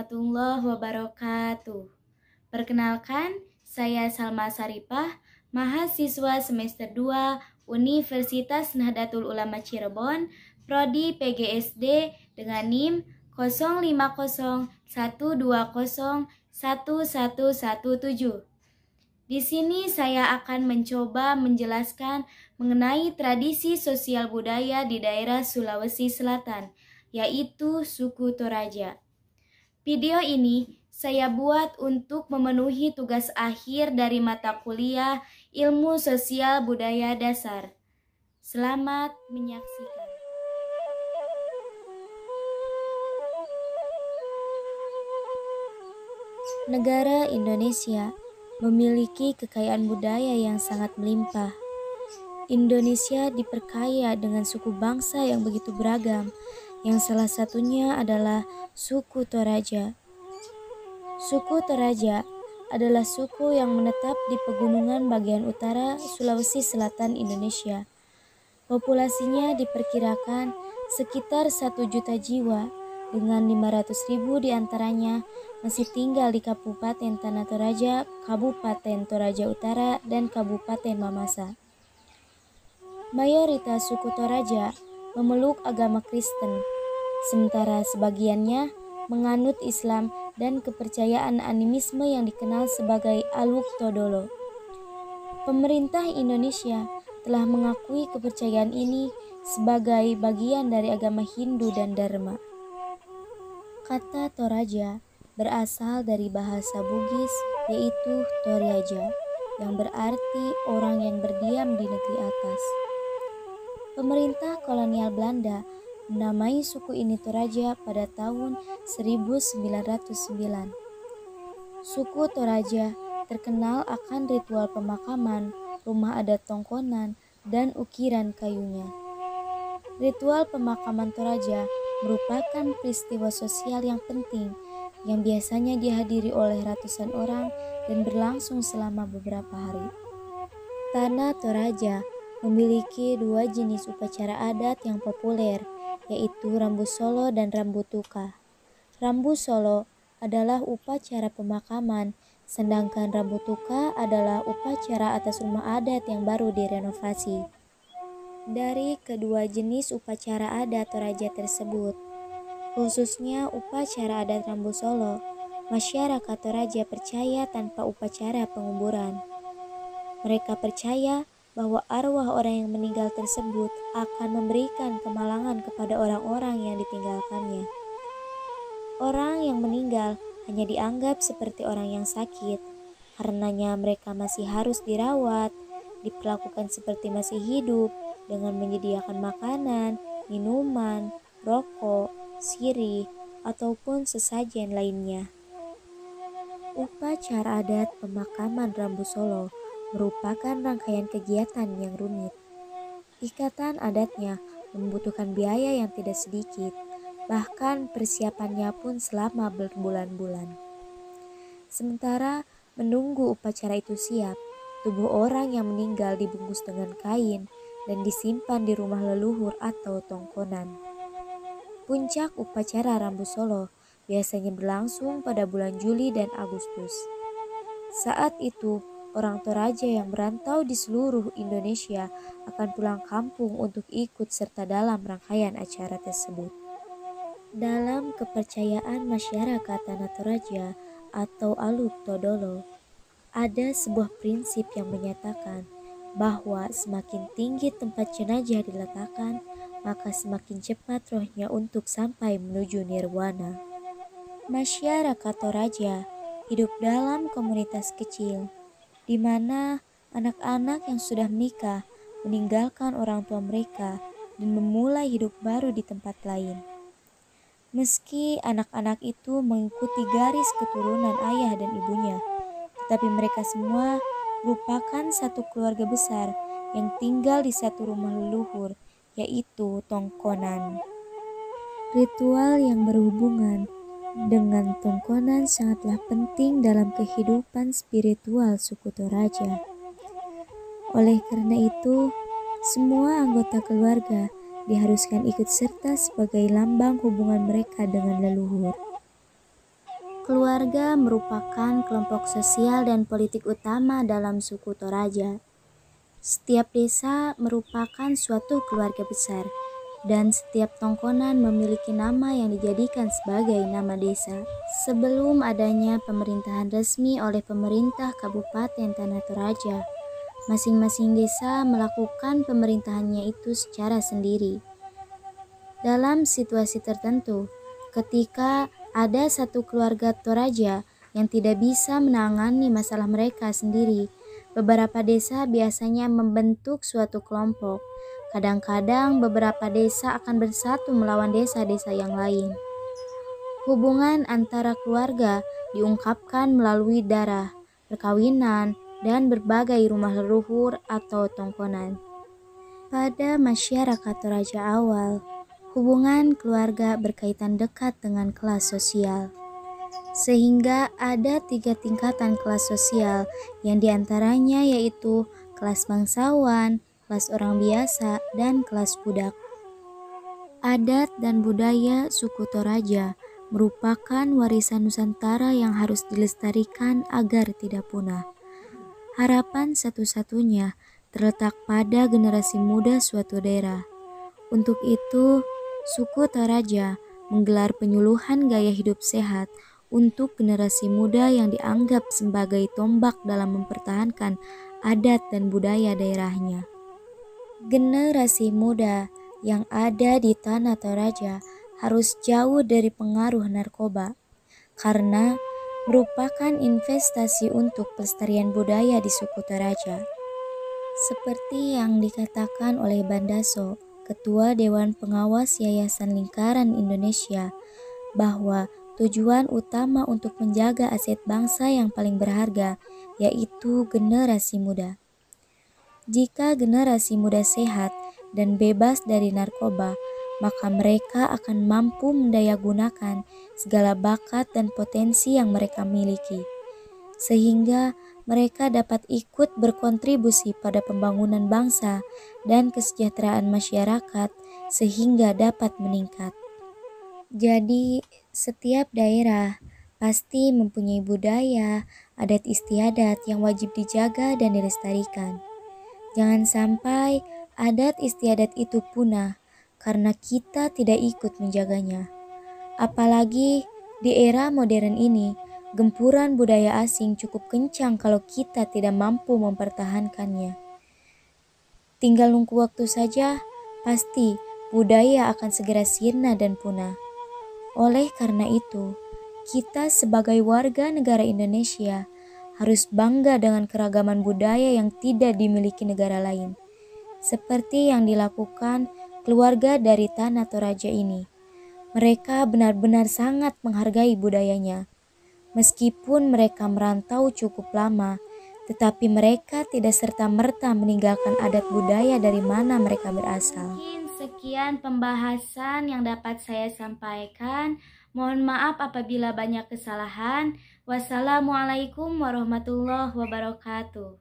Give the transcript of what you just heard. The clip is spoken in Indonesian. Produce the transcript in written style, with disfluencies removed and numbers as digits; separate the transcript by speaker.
Speaker 1: warahmatullahi wabarakatuh. Perkenalkan, saya Salma Saripah, mahasiswa semester 2 Universitas Nahdlatul Ulama Cirebon, Prodi PGSD dengan NIM 0501201117. Di sini saya akan mencoba menjelaskan mengenai tradisi sosial budaya di daerah Sulawesi Selatan, yaitu suku Toraja. Video ini saya buat untuk memenuhi tugas akhir dari mata kuliah Ilmu Sosial Budaya Dasar. Selamat menyaksikan. Negara Indonesia memiliki kekayaan budaya yang sangat melimpah. Indonesia diperkaya dengan suku bangsa yang begitu beragam, yang salah satunya adalah suku Toraja. Suku Toraja adalah suku yang menetap di pegunungan bagian utara Sulawesi Selatan Indonesia. Populasinya diperkirakan sekitar 1 juta jiwa, dengan 500.000 diantaranya masih tinggal di Kabupaten Tanah Toraja, Kabupaten Toraja Utara, dan Kabupaten Mamasa. Mayoritas suku Toraja memeluk agama Kristen, sementara sebagiannya menganut Islam dan kepercayaan animisme yang dikenal sebagai Aluk Todolo. Pemerintah Indonesia telah mengakui kepercayaan ini sebagai bagian dari agama Hindu dan Dharma. Kata Toraja berasal dari bahasa Bugis, yaitu Toriaja, yang berarti orang yang berdiam di negeri atas. Pemerintah kolonial Belanda menamai suku ini Toraja pada tahun 1909. Suku Toraja terkenal akan ritual pemakaman, rumah adat tongkonan, dan ukiran kayunya. Ritual pemakaman Toraja merupakan peristiwa sosial yang penting yang biasanya dihadiri oleh ratusan orang dan berlangsung selama beberapa hari. Tanah Toraja memiliki 2 jenis upacara adat yang populer, yaitu Rambu Solo dan Rambu Tuka. Rambu Solo adalah upacara pemakaman, sedangkan Rambu Tuka adalah upacara atas rumah adat yang baru direnovasi. Dari kedua jenis upacara adat Toraja tersebut, khususnya upacara adat Rambu Solo, masyarakat Toraja percaya tanpa upacara penguburan. Mereka percaya bahwa arwah orang yang meninggal tersebut akan memberikan kemalangan kepada orang-orang yang ditinggalkannya. Orang yang meninggal hanya dianggap seperti orang yang sakit, karenanya mereka masih harus dirawat, diperlakukan seperti masih hidup dengan menyediakan makanan, minuman, rokok, sirih, ataupun sesajen lainnya. Upacara adat pemakaman Rambu Solo merupakan rangkaian kegiatan yang rumit. Ikatan adatnya membutuhkan biaya yang tidak sedikit, bahkan persiapannya pun selama berbulan-bulan. Sementara menunggu upacara itu siap, tubuh orang yang meninggal dibungkus dengan kain dan disimpan di rumah leluhur atau tongkonan. Puncak upacara Rambu Solo biasanya berlangsung pada bulan Juli dan Agustus. Saat itu, orang Toraja yang merantau di seluruh Indonesia akan pulang kampung untuk ikut serta dalam rangkaian acara tersebut. Dalam kepercayaan masyarakat Tanah Toraja atau Aluk Todolo, ada sebuah prinsip yang menyatakan bahwa semakin tinggi tempat jenazah diletakkan, maka semakin cepat rohnya untuk sampai menuju nirwana. Masyarakat Toraja hidup dalam komunitas kecil, di mana anak-anak yang sudah menikah meninggalkan orang tua mereka dan memulai hidup baru di tempat lain. Meski anak-anak itu mengikuti garis keturunan ayah dan ibunya, tetapi mereka semua merupakan satu keluarga besar yang tinggal di satu rumah leluhur, yaitu tongkonan. Ritual yang berhubungan dengan tongkonan sangatlah penting dalam kehidupan spiritual suku Toraja. Oleh karena itu, semua anggota keluarga diharuskan ikut serta sebagai lambang hubungan mereka dengan leluhur. Keluarga merupakan kelompok sosial dan politik utama dalam suku Toraja. Setiap desa merupakan suatu keluarga besar, dan setiap tongkonan memiliki nama yang dijadikan sebagai nama desa. Sebelum adanya pemerintahan resmi oleh pemerintah Kabupaten Tanah Toraja, masing-masing desa melakukan pemerintahannya itu secara sendiri. Dalam situasi tertentu, ketika ada satu keluarga Toraja yang tidak bisa menangani masalah mereka sendiri, beberapa desa biasanya membentuk suatu kelompok. Kadang-kadang beberapa desa akan bersatu melawan desa-desa yang lain. Hubungan antara keluarga diungkapkan melalui darah, perkawinan, dan berbagai rumah leluhur atau tongkonan. Pada masyarakat Toraja awal, hubungan keluarga berkaitan dekat dengan kelas sosial, sehingga ada 3 tingkatan kelas sosial yang diantaranya yaitu kelas bangsawan, kelas orang biasa, dan kelas budak. Adat dan budaya suku Toraja merupakan warisan Nusantara yang harus dilestarikan agar tidak punah. Harapan satu-satunya terletak pada generasi muda suatu daerah. Untuk itu, suku Toraja menggelar penyuluhan gaya hidup sehat untuk generasi muda yang dianggap sebagai tombak dalam mempertahankan adat dan budaya daerahnya. Generasi muda yang ada di Tanah Toraja harus jauh dari pengaruh narkoba, karena merupakan investasi untuk pelestarian budaya di suku Toraja. Seperti yang dikatakan oleh Bandaso, Ketua Dewan Pengawas Yayasan Lingkaran Indonesia, bahwa tujuan utama untuk menjaga aset bangsa yang paling berharga yaitu generasi muda. Jika generasi muda sehat dan bebas dari narkoba, maka mereka akan mampu mendayagunakan segala bakat dan potensi yang mereka miliki, sehingga mereka dapat ikut berkontribusi pada pembangunan bangsa dan kesejahteraan masyarakat sehingga dapat meningkat. Jadi, setiap daerah pasti mempunyai budaya, adat istiadat yang wajib dijaga dan dilestarikan. Jangan sampai adat istiadat itu punah karena kita tidak ikut menjaganya. Apalagi di era modern ini, gempuran budaya asing cukup kencang kalau kita tidak mampu mempertahankannya. Tinggal nunggu waktu saja, pasti budaya akan segera sirna dan punah. Oleh karena itu, kita sebagai warga negara Indonesia harus bangga dengan keragaman budaya yang tidak dimiliki negara lain, seperti yang dilakukan keluarga dari Tanah Toraja ini. Mereka benar-benar sangat menghargai budayanya. Meskipun mereka merantau cukup lama, tetapi mereka tidak serta-merta meninggalkan adat budaya dari mana mereka berasal. Mungkin sekian pembahasan yang dapat saya sampaikan. Mohon maaf apabila banyak kesalahan. Wassalamualaikum warahmatullahi wabarakatuh.